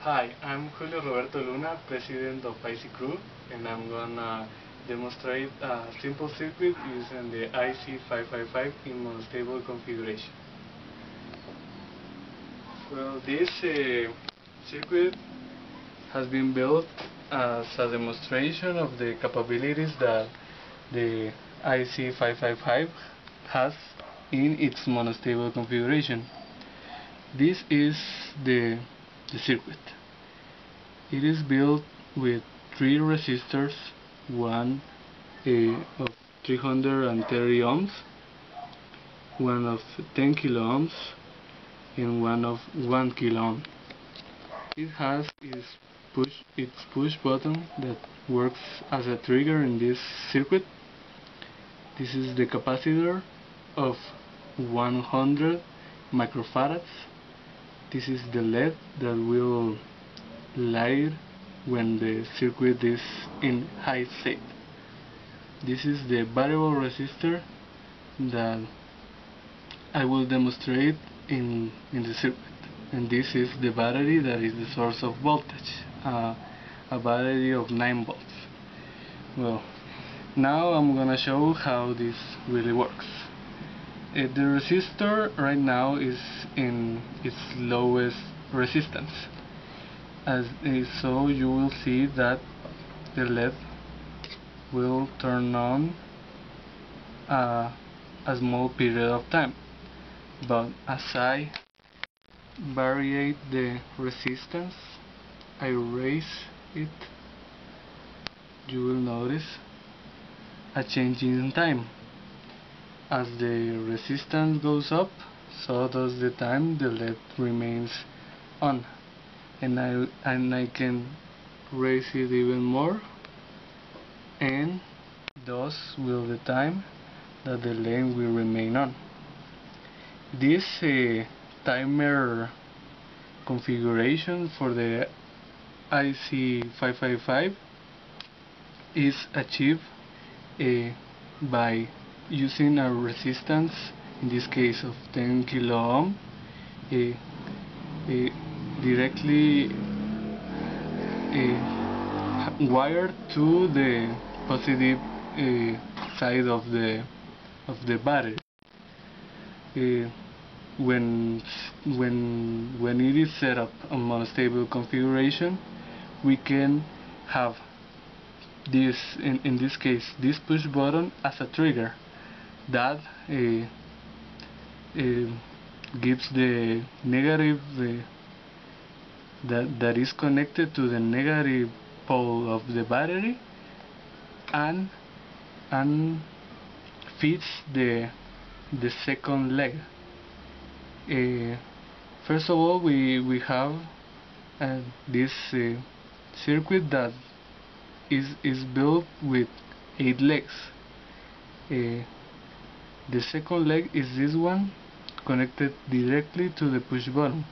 Hi, I'm Julio Roberto Luna, president of IC Crew, and I'm gonna demonstrate a simple circuit using the IC555 in monostable configuration. Well, this circuit has been built as a demonstration of the capabilities that the IC555 has in its monostable configuration. This is the circuit. It is built with 3 resistors, one of 330 ohms, one of 10 kilo ohms, and one of 1 kilo ohm. It has its push button that works as a trigger in this circuit. This is the capacitor of 100 microfarads. This is the LED that will light when the circuit is in high state. This is the variable resistor that I will demonstrate in the circuit, and this is the battery that is the source of voltage, a battery of 9 volts. Well, now I'm gonna show how this really works. The resistor right now is in its lowest resistance, so you will see that the LED will turn on a small period of time, but as I vary the resistance, I raise it, you will notice a change in time. As the resistance goes up, so does the time the LED remains on, and I can raise it even more, and thus will the time that the LED will remain on. This timer configuration for the IC555 is achieved by using a resistance, in this case of 10 kilo ohm, directly wired to the positive side of the battery. When it is set up on monostable configuration, we can have this, in this case, this push button as a trigger that gives the negative that is connected to the negative pole of the battery, and feeds the second leg. First of all, we have this circuit that is built with 8 legs. The second leg is this one, connected directly to the push button.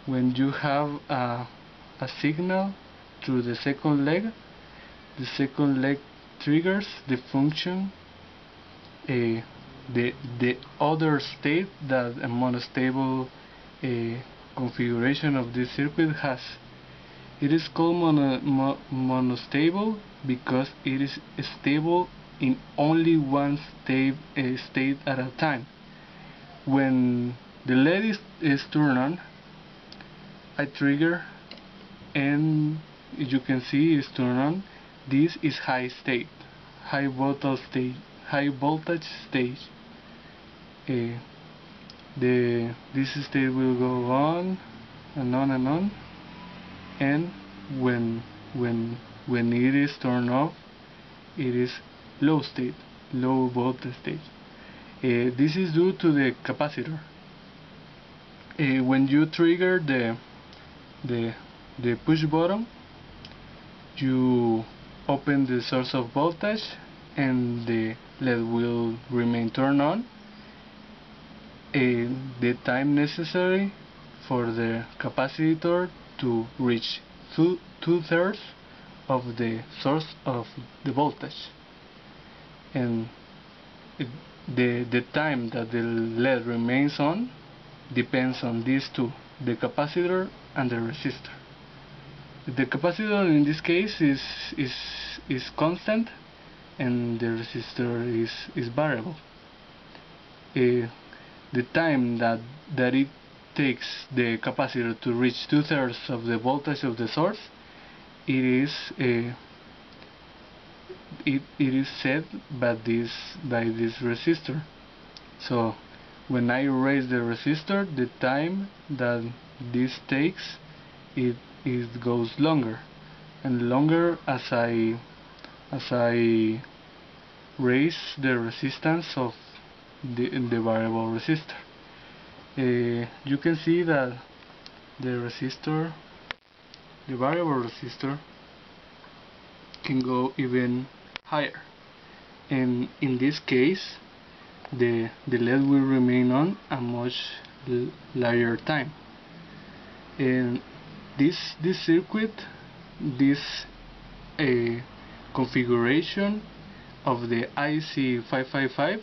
When you have a signal through the second leg triggers the function, the other state that a monostable configuration of this circuit has. It is called monostable because it is stable in only one state at a time. When the LED is turned on, I trigger, and you can see it's turned on. This is high voltage stage. This state will go on and on and on, and when it is turned off, it is low voltage stage. This is due to the capacitor. When you trigger the push button, you open the source of voltage, and the LED will remain turned on. The time necessary for the capacitor to reach two-thirds of the source of the voltage, and the time that the LED remains on depends on these two, the capacitor and the resistor. The capacitor in this case is constant, and the resistor is variable. The time that it takes the capacitor to reach 2/3 of the voltage of the source, it is set by this resistor. So when I raise the resistor, the time that this takes, it goes longer and longer as I raise the resistance of the variable resistor. You can see that the variable resistor can go even higher, and in this case the LED will remain on a much larger time. And this circuit, this configuration of the IC555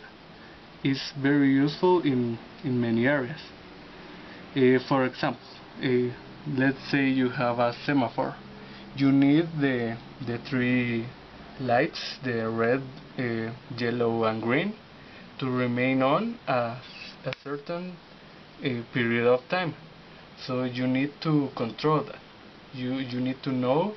is very useful in many areas. For example, let's say you have a semaphore. You need the three lights, the red, yellow and green, to remain on a certain period of time. So you need to control that. You need to know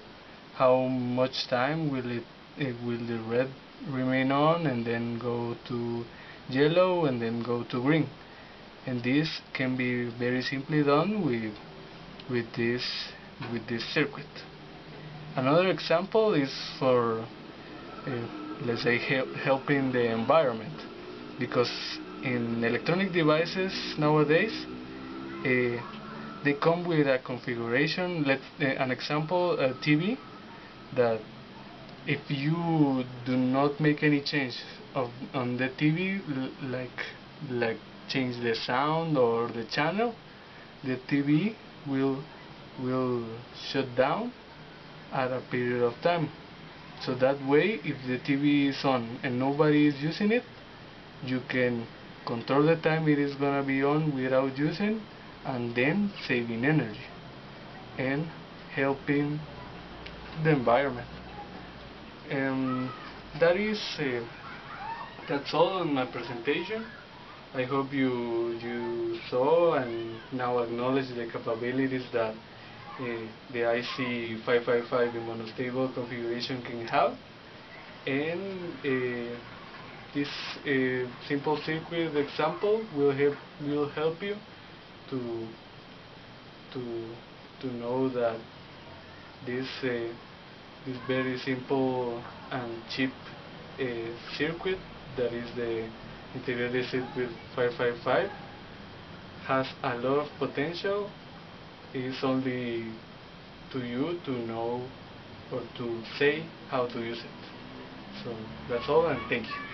how much time will the red remain on, and then go to yellow, and then go to green. And this can be very simply done with this circuit. Another example is for let's say helping the environment, because in electronic devices nowadays they come with a configuration. An example, a TV, that if you do not make any change on the TV, like change the sound or the channel, the TV will shut down at a period of time. So that way, if the TV is on and nobody is using it, you can control the time it is gonna be on without using, and then saving energy and helping the environment. And that's all on my presentation. I hope you saw and now acknowledge the capabilities that the IC555 in monostable configuration can have. And this simple circuit example will help you to know that this very simple and cheap circuit, that is the integrated circuit 555, has a lot of potential. It's only to you to know or to say how to use it. So that's all, and thank you.